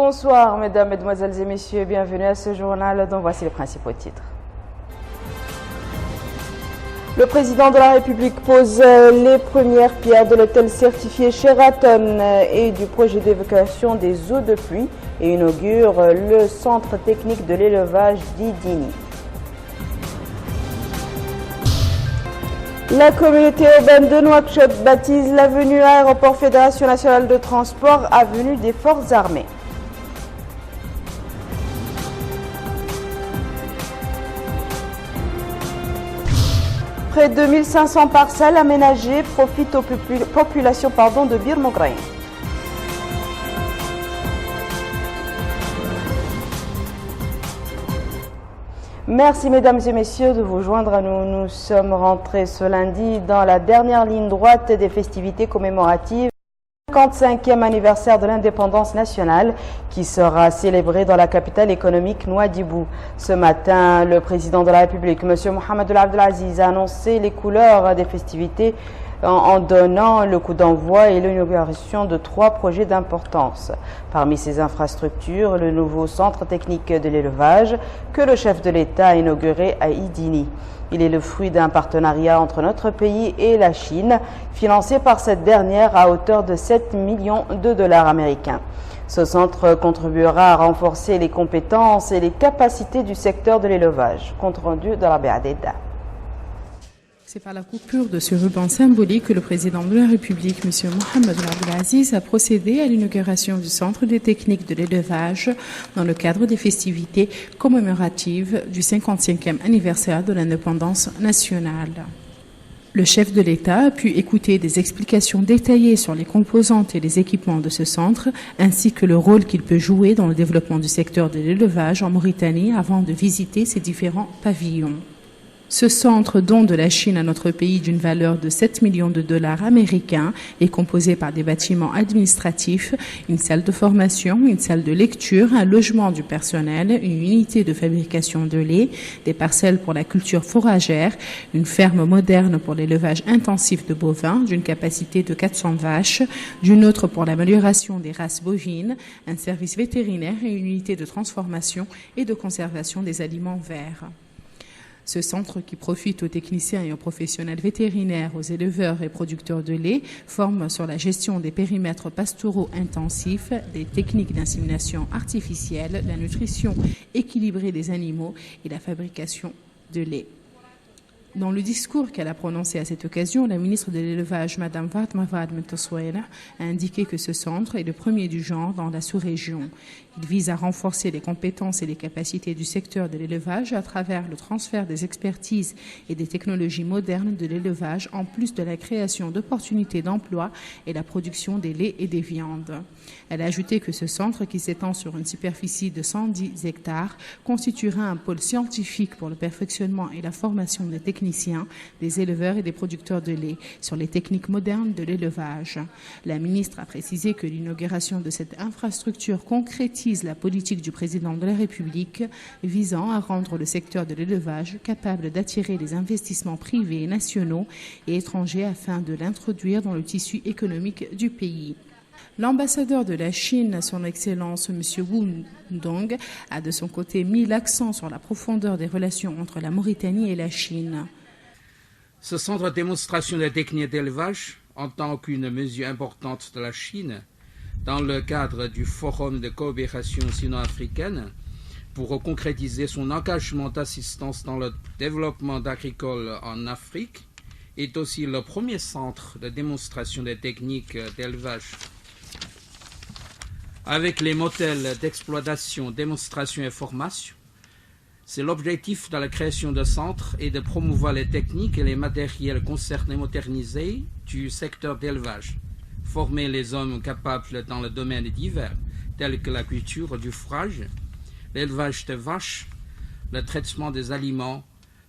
Bonsoir mesdames, mesdemoiselles et messieurs, bienvenue à ce journal dont voici les principaux titres. Le président de la République pose les premières pierres de l'hôtel certifié Sheraton et du projet d'évacuation des eaux de pluie et inaugure le centre technique de l'élevage d'Idini. La communauté urbaine de Nouakchott baptise l'avenue Aéroport Fédération nationale de transport avenue des Forces armées. Près de 1500 parcelles aménagées profitent aux populations de Bir Mograine. Merci mesdames et messieurs de vous joindre à nous. Nous sommes rentrés ce lundi dans la dernière ligne droite des festivités commémoratives. 55e anniversaire de l'indépendance nationale qui sera célébré dans la capitale économique Nouadhibou. Ce matin, le président de la République, M. Mohamed Ould Abdel Aziz, a annoncé les couleurs des festivités en donnant le coup d'envoi et l'inauguration de 3 projets d'importance. Parmi ces infrastructures, le nouveau centre technique de l'élevage que le chef de l'État a inauguré à Idini. Il est le fruit d'un partenariat entre notre pays et la Chine, financé par cette dernière à hauteur de 7 millions de dollars américains. Ce centre contribuera à renforcer les compétences et les capacités du secteur de l'élevage. Compte rendu de la BADEDA. C'est par la coupure de ce ruban symbolique que le président de la République, M. Mohamed Ould Abdel Aziz, a procédé à l'inauguration du Centre des techniques de l'élevage dans le cadre des festivités commémoratives du 55e anniversaire de l'indépendance nationale. Le chef de l'État a pu écouter des explications détaillées sur les composantes et les équipements de ce centre, ainsi que le rôle qu'il peut jouer dans le développement du secteur de l'élevage en Mauritanie avant de visiter ses différents pavillons. Ce centre, don de la Chine à notre pays d'une valeur de 7 millions de dollars américains, est composé par des bâtiments administratifs, une salle de formation, une salle de lecture, un logement du personnel, une unité de fabrication de lait, des parcelles pour la culture fourragère, une ferme moderne pour l'élevage intensif de bovins d'une capacité de 400 vaches, d'une autre pour l'amélioration des races bovines, un service vétérinaire et une unité de transformation et de conservation des aliments verts. Ce centre, qui profite aux techniciens et aux professionnels vétérinaires, aux éleveurs et producteurs de lait, forme sur la gestion des périmètres pastoraux intensifs, des techniques d'insémination artificielle, la nutrition équilibrée des animaux et la fabrication de lait. Dans le discours qu'elle a prononcé à cette occasion, la ministre de l'Élevage, Mme Fatma Fahad Mentesouela, a indiqué que ce centre est le premier du genre dans la sous-région. Il vise à renforcer les compétences et les capacités du secteur de l'élevage à travers le transfert des expertises et des technologies modernes de l'élevage, en plus de la création d'opportunités d'emploi et la production des laits et des viandes. Elle a ajouté que ce centre, qui s'étend sur une superficie de 110 hectares, constituera un pôle scientifique pour le perfectionnement et la formation des techniciens, des éleveurs et des producteurs de lait sur les techniques modernes de l'élevage. La ministre a précisé que l'inauguration de cette infrastructure concrétise la politique du président de la République visant à rendre le secteur de l'élevage capable d'attirer les investissements privés, nationaux et étrangers afin de l'introduire dans le tissu économique du pays. L'ambassadeur de la Chine, son Excellence M. Wu Dong, a de son côté mis l'accent sur la profondeur des relations entre la Mauritanie et la Chine. Ce centre de démonstration des techniques d'élevage, en tant qu'une mesure importante de la Chine, dans le cadre du Forum de coopération sino-africaine, pour concrétiser son engagement d'assistance dans le développement agricole en Afrique, est aussi le premier centre de démonstration des techniques d'élevage. Avec les modèles d'exploitation, démonstration et formation, c'est l'objectif de la création de centres et de promouvoir les techniques et les matériels concernés modernisés du secteur d'élevage. Former les hommes capables dans le domaine divers, tels que la culture du fourrage, l'élevage de vaches, le traitement des aliments,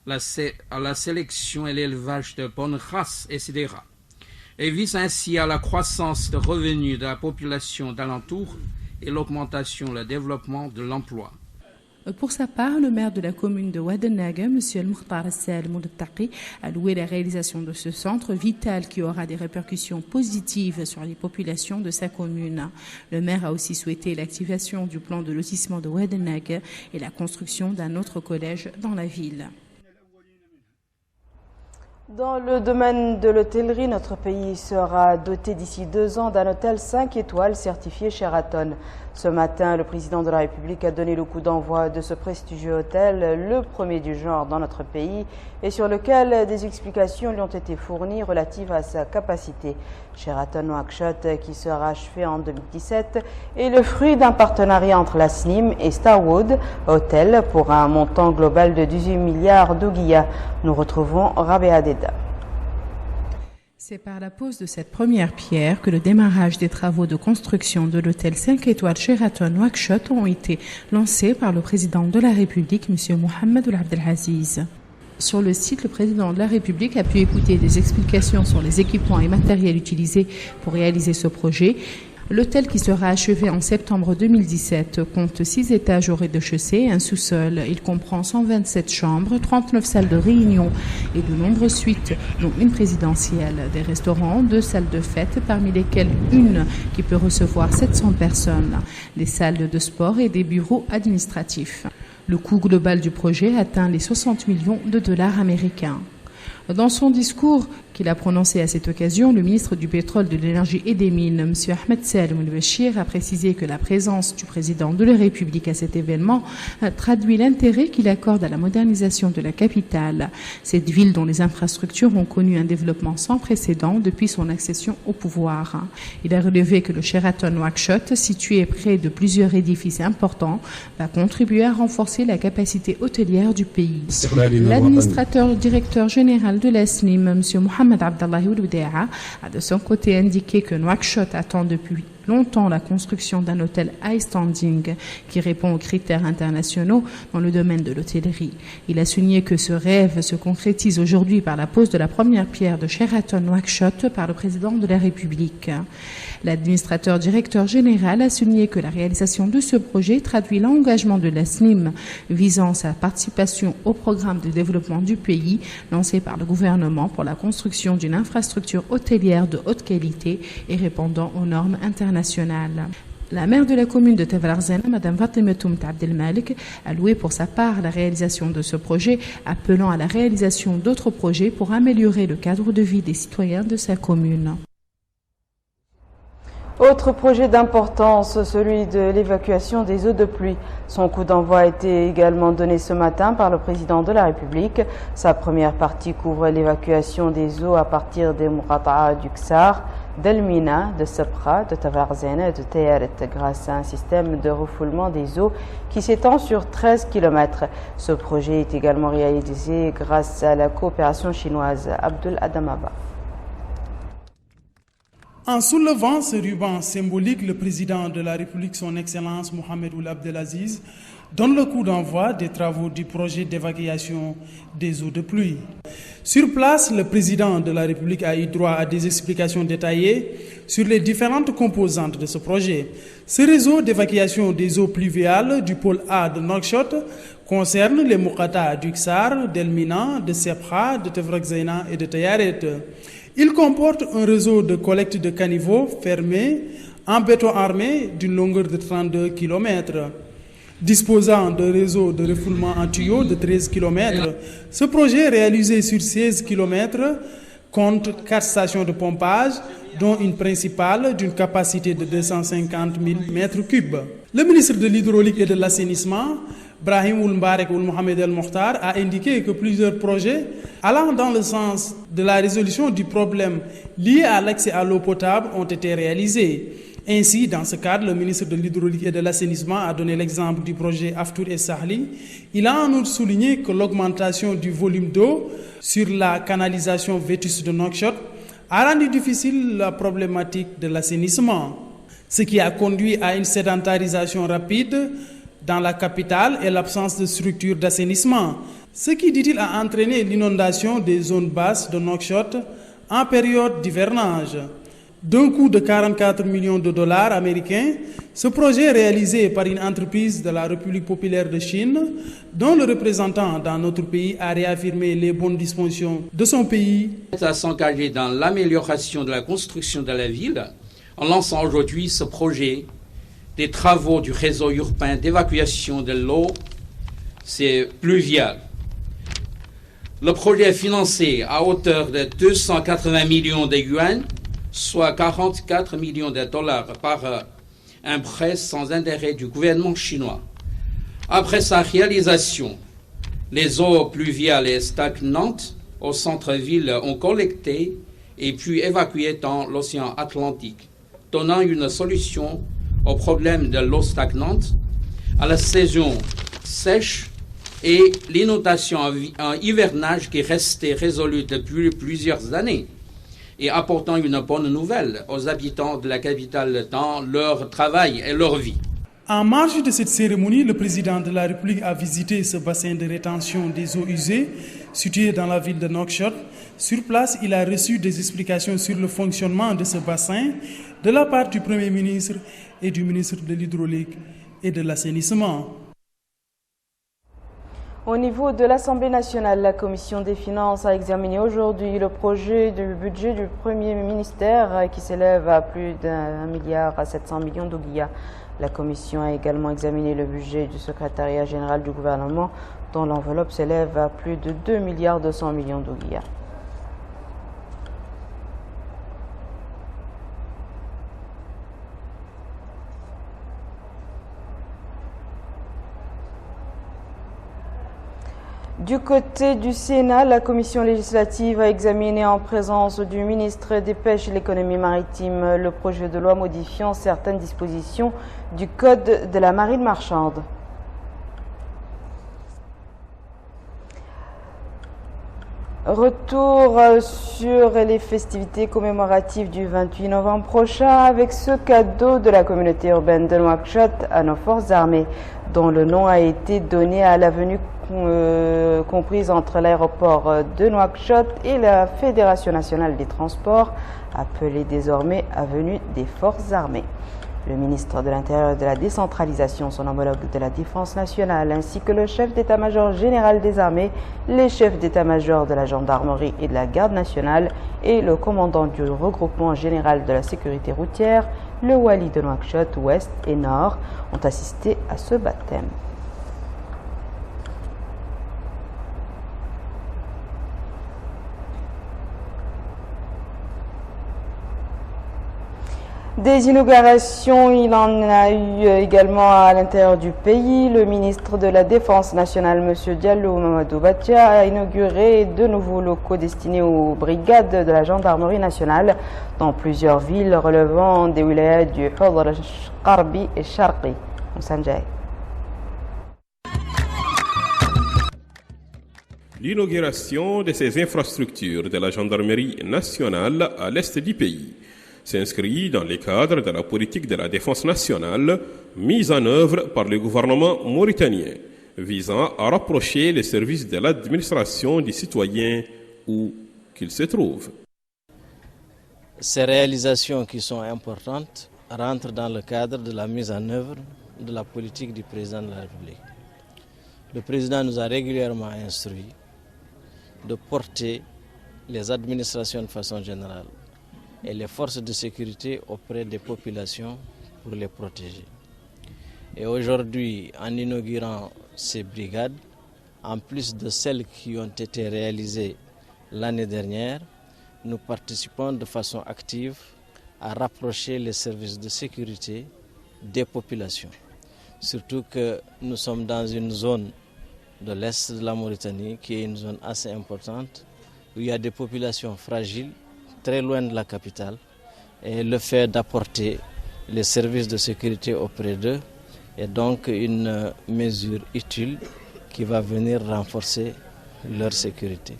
la sélection et l'élevage de bonnes races, etc. Et vise ainsi à la croissance de revenus de la population d'alentour et l'augmentation, le développement de l'emploi. Pour sa part, le maire de la commune de Ouadénaga, M. El-Mukhtar Al-Taqi, a loué la réalisation de ce centre vital qui aura des répercussions positives sur les populations de sa commune. Le maire a aussi souhaité l'activation du plan de lotissement de Ouadénaga et la construction d'un autre collège dans la ville. Dans le domaine de l'hôtellerie, notre pays sera doté d'ici 2 ans d'un hôtel 5 étoiles certifié Sheraton. Ce matin, le président de la République a donné le coup d'envoi de ce prestigieux hôtel, le premier du genre dans notre pays, et sur lequel des explications lui ont été fournies relatives à sa capacité. Sheraton Nouakchott, qui sera achevé en 2017, est le fruit d'un partenariat entre la SNIM et Starwood Hotel pour un montant global de 18 milliards d'ouguiyas. Nous retrouvons Rabea Deda. C'est par la pose de cette première pierre que le démarrage des travaux de construction de l'hôtel 5 étoiles Sheraton Nouakchott ont été lancés par le président de la République, M. Mohamed Ould Abdelaziz. Sur le site, le président de la République a pu écouter des explications sur les équipements et matériels utilisés pour réaliser ce projet. L'hôtel, qui sera achevé en septembre 2017, compte 6 étages au rez-de-chaussée et un sous-sol. Il comprend 127 chambres, 39 salles de réunion et de nombreuses suites, dont une présidentielle, des restaurants, 2 salles de fête, parmi lesquelles une qui peut recevoir 700 personnes, des salles de sport et des bureaux administratifs. Le coût global du projet atteint les 60 millions de dollars américains. Dans son discours qu'il a prononcé à cette occasion, le ministre du Pétrole, de l'Énergie et des Mines, M. Ahmed Salem El-Béchir, a précisé que la présence du président de la République à cet événement traduit l'intérêt qu'il accorde à la modernisation de la capitale, cette ville dont les infrastructures ont connu un développement sans précédent depuis son accession au pouvoir. Il a relevé que le Sheraton Nouakchott, situé près de plusieurs édifices importants, va contribuer à renforcer la capacité hôtelière du pays. L'administrateur directeur général de la SNIM, M. Mohamed Abdallahi Oulouda'a, a de son côté indiqué que Nouakchott attend depuis longtemps la construction d'un hôtel high standing qui répond aux critères internationaux dans le domaine de l'hôtellerie. Il a souligné que ce rêve se concrétise aujourd'hui par la pose de la première pierre de Sheraton Nouakchott par le président de la République. L'administrateur directeur général a souligné que la réalisation de ce projet traduit l'engagement de la SNIM visant sa participation au programme de développement du pays lancé par le gouvernement pour la construction d'une infrastructure hôtelière de haute qualité et répondant aux normes internationales. La maire de la commune de Tavalarzena, Mme Fatimatoum Abdelmalik, a loué pour sa part la réalisation de ce projet, appelant à la réalisation d'autres projets pour améliorer le cadre de vie des citoyens de sa commune. Autre projet d'importance, celui de l'évacuation des eaux de pluie. Son coup d'envoi a été également donné ce matin par le président de la République. Sa première partie couvre l'évacuation des eaux à partir des Muqata'a du Ksar, d'Elmina, de Sabra, de Tavarzena et de Tayaret grâce à un système de refoulement des eaux qui s'étend sur 13 km. Ce projet est également réalisé grâce à la coopération chinoise. Abdul Adamaba. En soulevant ce ruban symbolique, le président de la République, son Excellence Mohamed Ould Abdelaziz, donne le coup d'envoi des travaux du projet d'évacuation des eaux de pluie. Sur place, le président de la République a eu droit à des explications détaillées sur les différentes composantes de ce projet. Ce réseau d'évacuation des eaux pluviales du pôle A de Nouakchott concerne les Muqata'a du Ksar, d'Elmina, de Sebkha, de Tefragzena et de Tayaret. Il comporte un réseau de collecte de caniveaux fermé en béton armé d'une longueur de 32 km. Disposant d'un réseau de refoulement en tuyaux de 13 km, ce projet réalisé sur 16 km compte 4 stations de pompage, dont une principale d'une capacité de 250 000 m3. Le ministre de l'Hydraulique et de l'Assainissement, Brahim Ould Mbarek Ould Mohamed El Mokhtar, a indiqué que plusieurs projets allant dans le sens de la résolution du problème lié à l'accès à l'eau potable ont été réalisés. Ainsi, dans ce cadre, le ministre de l'Hydraulique et de l'Assainissement a donné l'exemple du projet Aftour et Sahli. Il a en outre souligné que l'augmentation du volume d'eau sur la canalisation vétuste de Nouakchott a rendu difficile la problématique de l'assainissement, ce qui a conduit à une sédentarisation rapide dans la capitale et l'absence de structures d'assainissement, ce qui, dit-il, a entraîné l'inondation des zones basses de Nouakchott en période d'hivernage. D'un coût de 44 millions de dollars américains, ce projet réalisé par une entreprise de la République populaire de Chine, dont le représentant dans notre pays a réaffirmé les bonnes dispositions de son pays, à s'engager dans l'amélioration de la construction de la ville en lançant aujourd'hui ce projet des travaux du réseau urbain d'évacuation de l'eau pluviale. Le projet est financé à hauteur de 280 millions de yuan, soit 44 millions de dollars par un prêt sans intérêt du gouvernement chinois. Après sa réalisation, les eaux pluviales et stagnantes au centre-ville ont collecté et puis évacué dans l'océan Atlantique, donnant une solution au problème de l'eau stagnante, à la saison sèche et l'inondation en hivernage qui restait résolue depuis plusieurs années, et apportant une bonne nouvelle aux habitants de la capitale dans leur travail et leur vie. En marge de cette cérémonie, le président de la République a visité ce bassin de rétention des eaux usées situé dans la ville de Nouakchott. Sur place, il a reçu des explications sur le fonctionnement de ce bassin de la part du Premier ministre et du ministre de l'Hydraulique et de l'Assainissement. Au niveau de l'Assemblée nationale, la Commission des finances a examiné aujourd'hui le projet du budget du Premier ministère qui s'élève à plus d'1,7 milliard d'ouguiyas. La Commission a également examiné le budget du secrétariat général du gouvernement dont l'enveloppe s'élève à plus de 2,2 milliards d'ouguiyas. Du côté du Sénat, la commission législative a examiné en présence du ministre des Pêches et de l'Économie maritime le projet de loi modifiant certaines dispositions du Code de la marine marchande. Retour sur les festivités commémoratives du 28 novembre prochain avec ce cadeau de la communauté urbaine de Nouakchott à nos forces armées, dont le nom a été donné à l'avenue comprise entre l'aéroport de Nouakchott et la Fédération nationale des transports, appelée désormais Avenue des Forces armées. Le ministre de l'Intérieur et de la Décentralisation, son homologue de la Défense nationale, ainsi que le chef d'état-major général des armées, les chefs d'état-major de la gendarmerie et de la garde nationale et le commandant du regroupement général de la sécurité routière, le wali de Nouakchott Ouest et Nord, ont assisté à ce baptême. Des inaugurations, il en a eu également à l'intérieur du pays. Le ministre de la Défense nationale, M. Diallo Mamadou Batia, a inauguré de nouveaux locaux destinés aux brigades de la gendarmerie nationale dans plusieurs villes relevant des wilayas du Hudr, Qarbi et Sharqi. L'inauguration de ces infrastructures de la gendarmerie nationale à l'est du pays s'inscrit dans le cadre de la politique de la défense nationale mise en œuvre par le gouvernement mauritanien, visant à rapprocher les services de l'administration des citoyens où qu'ils se trouvent. Ces réalisations qui sont importantes rentrent dans le cadre de la mise en œuvre de la politique du président de la République. Le président nous a régulièrement instruit de porter les administrations de façon générale et les forces de sécurité auprès des populations pour les protéger. Et aujourd'hui, en inaugurant ces brigades, en plus de celles qui ont été réalisées l'année dernière, nous participons de façon active à rapprocher les services de sécurité des populations. Surtout que nous sommes dans une zone de l'Est de la Mauritanie qui est une zone assez importante où il y a des populations fragiles très loin de la capitale, et le fait d'apporter les services de sécurité auprès d'eux est donc une mesure utile qui va venir renforcer leur sécurité.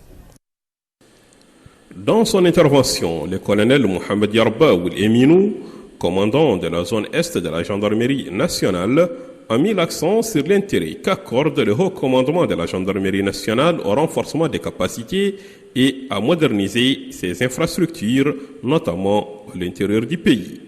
Dans son intervention, le colonel Mohamed Yarba Oul Eminou, commandant de la zone est de la gendarmerie nationale, a mis l'accent sur l'intérêt qu'accorde le haut commandement de la gendarmerie nationale au renforcement des capacités et à moderniser ses infrastructures, notamment à l'intérieur du pays.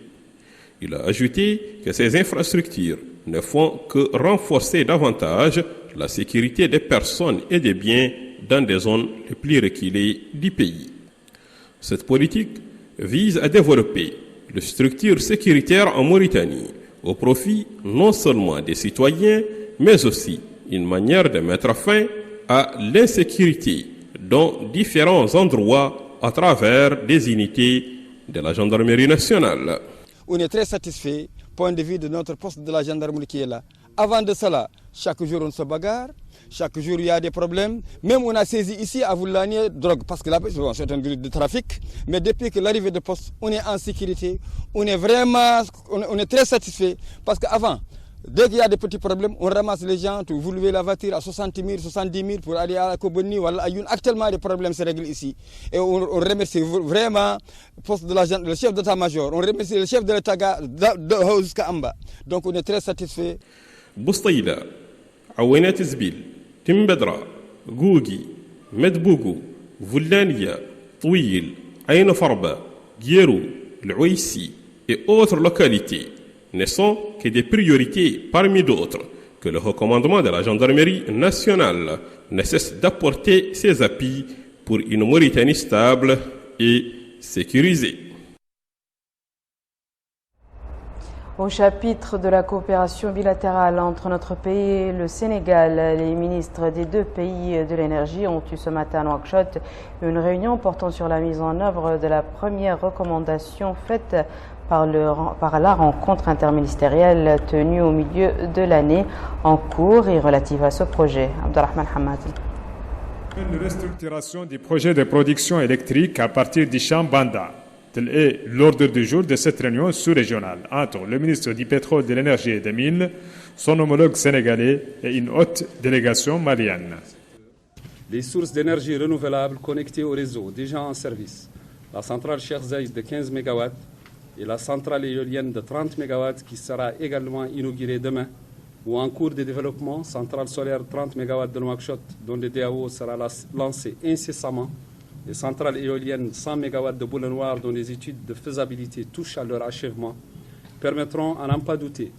Il a ajouté que ces infrastructures ne font que renforcer davantage la sécurité des personnes et des biens dans des zones les plus reculées du pays. Cette politique vise à développer les structures sécuritaires en Mauritanie au profit non seulement des citoyens, mais aussi une manière de mettre fin à l'insécurité dans différents endroits à travers des unités de la gendarmerie nationale. On est très satisfait, point de vue de notre poste de la gendarmerie qui est là. Avant de cela, chaque jour on se bagarre, chaque jour il y a des problèmes. Même on a saisi ici à Voulanie drogue, parce que là, c'est un groupe de trafic. Mais depuis que l'arrivée de poste, on est en sécurité, on est très satisfait. Parce qu'avant, dès qu'il y a des petits problèmes, on ramasse les gens, vous levez la voiture à 60 000, 70 000 pour aller à la Koboni ou à Ayoun. Actuellement, les problèmes se règlent ici. Et on remercie vraiment le chef d'état-major, on remercie le chef de l'État jusqu'à Amba. Donc on est très satisfait. Boustaïla, Aouenat Zbil, Timbedra, Gougi, Medbougou, Voulania, Touil, Aïn Farba, Gierou, l'Ouissi et autres localités ne sont que des priorités parmi d'autres que le haut commandement de la gendarmerie nationale ne cesse d'apporter ses appuis pour une Mauritanie stable et sécurisée. Au chapitre de la coopération bilatérale entre notre pays et le Sénégal, les ministres des deux pays de l'énergie ont eu ce matin à Nouakchott une réunion portant sur la mise en œuvre de la première recommandation faite par la rencontre interministérielle tenue au milieu de l'année en cours et relative à ce projet. Abdelrahman Hamadi. Une restructuration du projet de production électrique à partir du champ Banda. Tel est l'ordre du jour de cette réunion sous-régionale entre le ministre du Pétrole, de l'Énergie et des Mines, son homologue sénégalais et une haute délégation malienne. Les sources d'énergie renouvelables connectées au réseau déjà en service. La centrale Cheikh Zayed de 15 MW et la centrale éolienne de 30 MW qui sera également inaugurée demain, ou en cours de développement, centrale solaire 30 MW de Nouakchott dont le DAO sera lancé incessamment, les centrales éoliennes 100 MW de Boule Noire dont les études de faisabilité touchent à leur achèvement permettront, à n'en pas douter,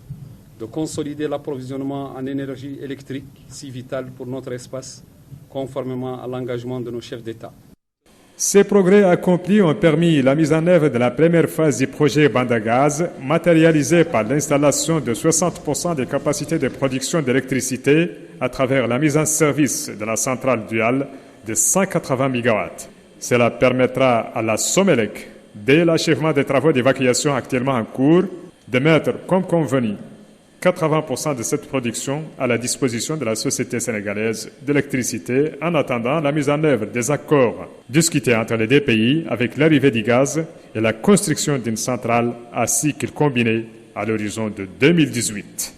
de consolider l'approvisionnement en énergie électrique si vital pour notre espace, conformément à l'engagement de nos chefs d'État. Ces progrès accomplis ont permis la mise en œuvre de la première phase du projet Bandagaz, matérialisé par l'installation de 60% des capacités de production d'électricité à travers la mise en service de la centrale duale de 180 MW. Cela permettra à la Somelec, dès l'achèvement des travaux d'évacuation actuellement en cours, de mettre comme convenu 80% de cette production à la disposition de la Société sénégalaise d'électricité en attendant la mise en œuvre des accords discutés entre les deux pays avec l'arrivée du gaz et la construction d'une centrale à cycle combiné à l'horizon de 2018.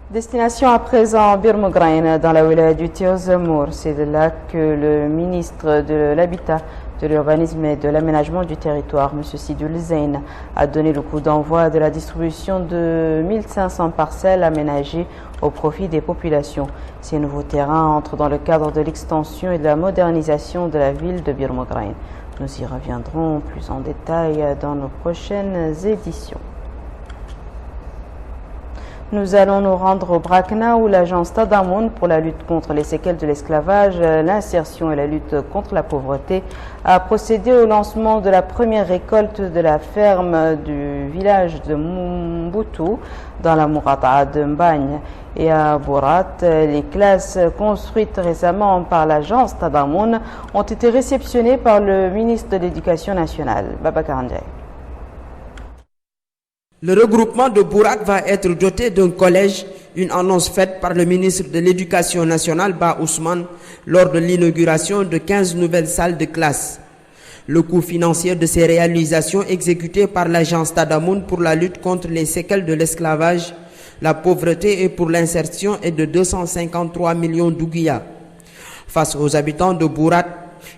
Destination à présent Birmograine dans la wilaya du Tiozamour. C'est de là que le ministre de l'Habitat, de l'Urbanisme et de l'Aménagement du Territoire, M. Sidoul Zeyn, a donné le coup d'envoi de la distribution de 1500 parcelles aménagées au profit des populations. Ces nouveaux terrains entrent dans le cadre de l'extension et de la modernisation de la ville de Birmograine. Nous y reviendrons plus en détail dans nos prochaines éditions. Nous allons nous rendre au Brakna où l'agence Tadamoun pour la lutte contre les séquelles de l'esclavage, l'insertion et la lutte contre la pauvreté a procédé au lancement de la première récolte de la ferme du village de Mboutou dans la Mourata'a de Mbagne. Et à Bourat, les classes construites récemment par l'agence Tadamoun ont été réceptionnées par le ministre de l'Éducation nationale, Babacar Ndiaye. Le regroupement de Bourak va être doté d'un collège, une annonce faite par le ministre de l'Éducation nationale, Ba Ousmane, lors de l'inauguration de 15 nouvelles salles de classe. Le coût financier de ces réalisations exécutées par l'agence Tadamoun pour la lutte contre les séquelles de l'esclavage, la pauvreté et pour l'insertion est de 253 millions d'ouguiyas. Face aux habitants de Bourak,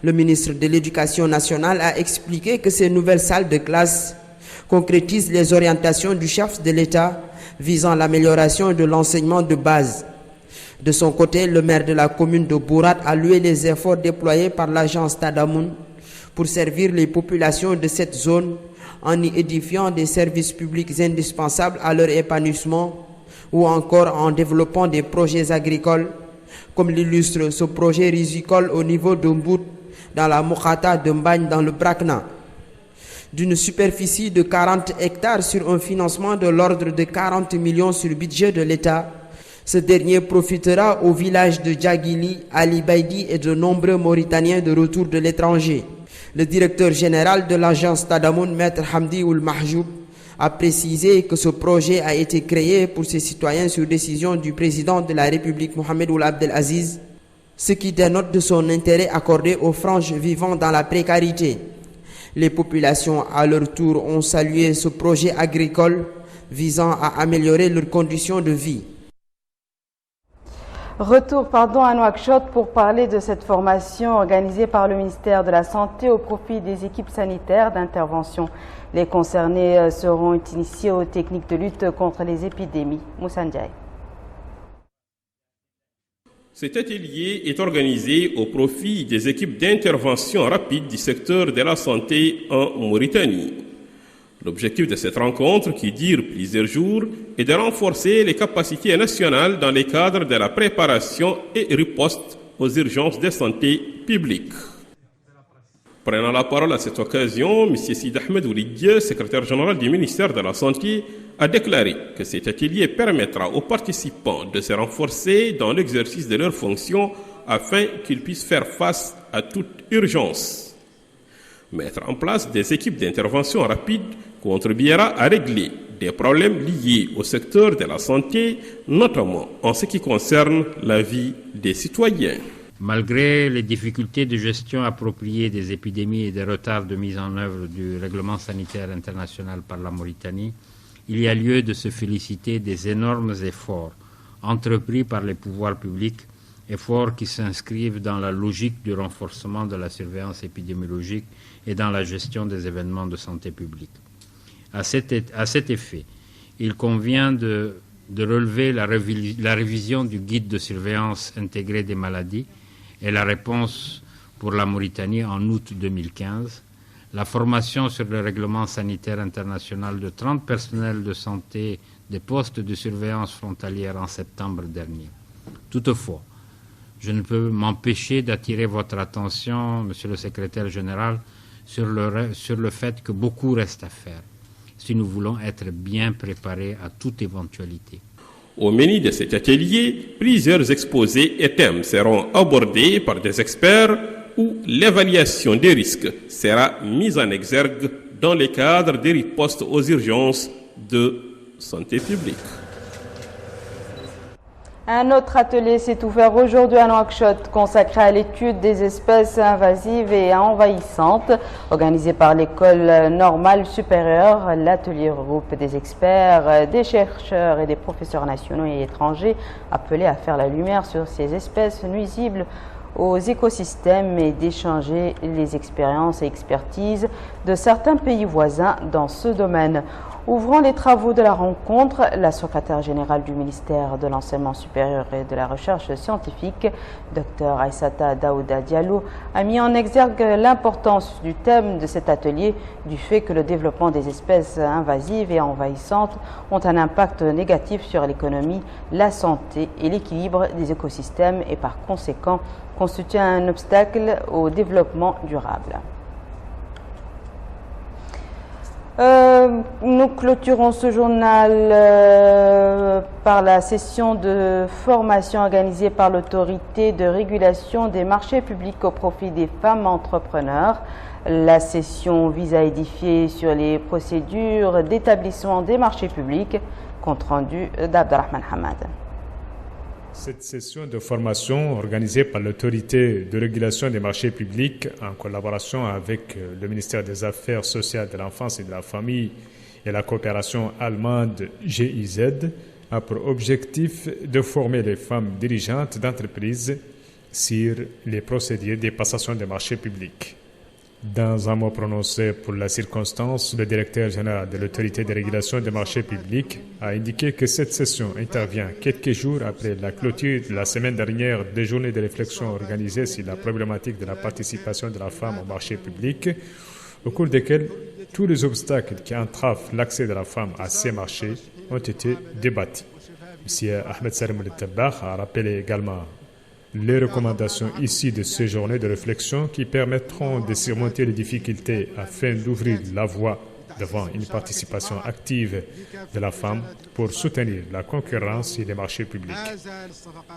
le ministre de l'Éducation nationale a expliqué que ces nouvelles salles de classe concrétise les orientations du chef de l'État visant l'amélioration de l'enseignement de base. De son côté, le maire de la commune de Bourat a loué les efforts déployés par l'agence Tadamoun pour servir les populations de cette zone en y édifiant des services publics indispensables à leur épanouissement ou encore en développant des projets agricoles, comme l'illustre ce projet risicole au niveau de Mbout, dans la Mokhata de Mbagne dans le Brakna. D'une superficie de 40 hectares sur un financement de l'ordre de 40 millions sur le budget de l'État, ce dernier profitera au village de Djagili, Ali Baidi et de nombreux Mauritaniens de retour de l'étranger. Le directeur général de l'agence Tadamoun, Maître Hamdi Oul Mahjoub, a précisé que ce projet a été créé pour ces citoyens sur décision du président de la République Mohamed Ould Abdel Aziz, ce qui dénote de son intérêt accordé aux franges vivant dans la précarité. Les populations, à leur tour, ont salué ce projet agricole visant à améliorer leurs conditions de vie. Retour à Nouakchott pour parler de cette formation organisée par le ministère de la Santé au profit des équipes sanitaires d'intervention. Les concernés seront initiés aux techniques de lutte contre les épidémies. Moussa Ndiaye. Cet atelier est organisé au profit des équipes d'intervention rapide du secteur de la santé en Mauritanie. L'objectif de cette rencontre, qui dure plusieurs jours, est de renforcer les capacités nationales dans le cadre de la préparation et riposte aux urgences de santé publique. Prenant la parole à cette occasion, M. Sid Ahmed Oulidia, secrétaire général du ministère de la Santé, a déclaré que cet atelier permettra aux participants de se renforcer dans l'exercice de leurs fonctions afin qu'ils puissent faire face à toute urgence. Mettre en place des équipes d'intervention rapide contribuera à régler des problèmes liés au secteur de la santé, notamment en ce qui concerne la vie des citoyens. Malgré les difficultés de gestion appropriée des épidémies et des retards de mise en œuvre du règlement sanitaire international par la Mauritanie, il y a lieu de se féliciter des énormes efforts entrepris par les pouvoirs publics, efforts qui s'inscrivent dans la logique du renforcement de la surveillance épidémiologique et dans la gestion des événements de santé publique. À cet effet, il convient de relever la révision du guide de surveillance intégrée des maladies et la réponse pour la Mauritanie en août 2015, la formation sur le règlement sanitaire international de 30 personnels de santé des postes de surveillance frontalière en septembre dernier. Toutefois, je ne peux m'empêcher d'attirer votre attention, Monsieur le Secrétaire général, sur le fait que beaucoup reste à faire, si nous voulons être bien préparés à toute éventualité. Au menu de cet atelier, plusieurs exposés et thèmes seront abordés par des experts où l'évaluation des risques sera mise en exergue dans le cadre des ripostes aux urgences de santé publique. Un autre atelier s'est ouvert aujourd'hui à Nouakchott, consacré à l'étude des espèces invasives et envahissantes. Organisé par l'école normale supérieure, l'atelier regroupe des experts, des chercheurs et des professeurs nationaux et étrangers appelés à faire la lumière sur ces espèces nuisibles aux écosystèmes et d'échanger les expériences et expertises de certains pays voisins dans ce domaine. Ouvrant les travaux de la rencontre, la secrétaire générale du ministère de l'Enseignement supérieur et de la Recherche scientifique, Dr Aïssata Daouda Diallo, a mis en exergue l'importance du thème de cet atelier du fait que le développement des espèces invasives et envahissantes ont un impact négatif sur l'économie, la santé et l'équilibre des écosystèmes et par conséquent constitue un obstacle au développement durable. Nous clôturons ce journal par la session de formation organisée par l'autorité de régulation des marchés publics au profit des femmes entrepreneurs. La session vise à édifier sur les procédures d'établissement des marchés publics. Compte rendu d'Abdelrahman Hamad. Cette session de formation organisée par l'autorité de régulation des marchés publics en collaboration avec le ministère des Affaires sociales, de l'enfance et de la famille et la coopération allemande GIZ a pour objectif de former les femmes dirigeantes d'entreprises sur les procédures des passations des marchés publics. Dans un mot prononcé pour la circonstance, le directeur général de l'autorité de régulation des marchés publics a indiqué que cette session intervient quelques jours après la clôture de la semaine dernière des journées de réflexion organisées sur la problématique de la participation de la femme au marché public, au cours desquelles tous les obstacles qui entravent l'accès de la femme à ces marchés ont été débattus. M. Ahmed Salim El-Tabbakh a rappelé également les recommandations issues de ces journées de réflexion qui permettront de surmonter les difficultés afin d'ouvrir la voie devant une participation active de la femme pour soutenir la concurrence sur les marchés publics.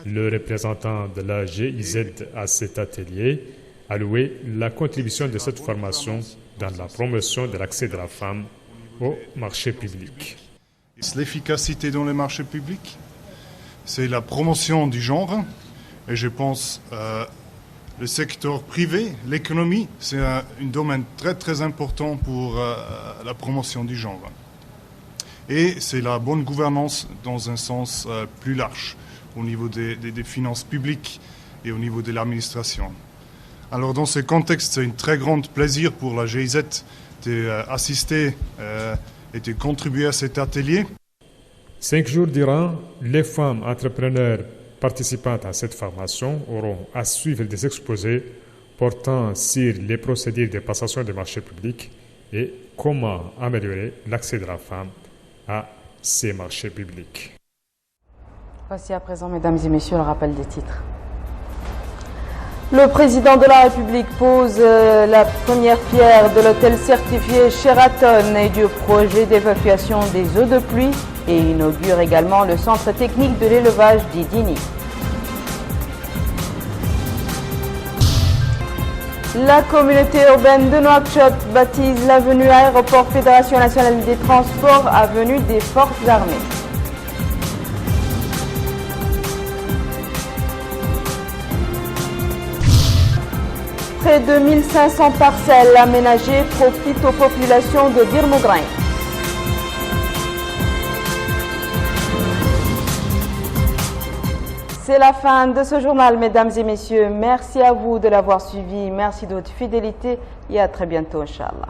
Le représentant de la GIZ à cet atelier a loué la contribution de cette formation dans la promotion de l'accès de la femme au marché public. L'efficacité dans les marchés publics, c'est la promotion du genre. Et je pense le secteur privé, l'économie, c'est un domaine très très important pour la promotion du genre. Et c'est la bonne gouvernance dans un sens plus large, au niveau des finances publiques et au niveau de l'administration. Alors dans ce contexte, c'est un très grand plaisir pour la GIZ d'assister et de contribuer à cet atelier. 5 jours durant, les femmes entrepreneurs participantes à cette formation auront à suivre des exposés portant sur les procédures de passation des marchés publics et comment améliorer l'accès de la femme à ces marchés publics. Voici à présent, mesdames et messieurs, le rappel des titres. Le président de la République pose la première pierre de l'hôtel certifié Sheraton et du projet d'évacuation des eaux de pluie et inaugure également le centre technique de l'élevage d'Idini. La communauté urbaine de Nouakchott baptise l'avenue Aéroport Fédération nationale des transports avenue des Forces armées. Près de 1500 parcelles aménagées profitent aux populations de Bir Mougrain. C'est la fin de ce journal, mesdames et messieurs. Merci à vous de l'avoir suivi. Merci de votre fidélité et à très bientôt, Inch'Allah.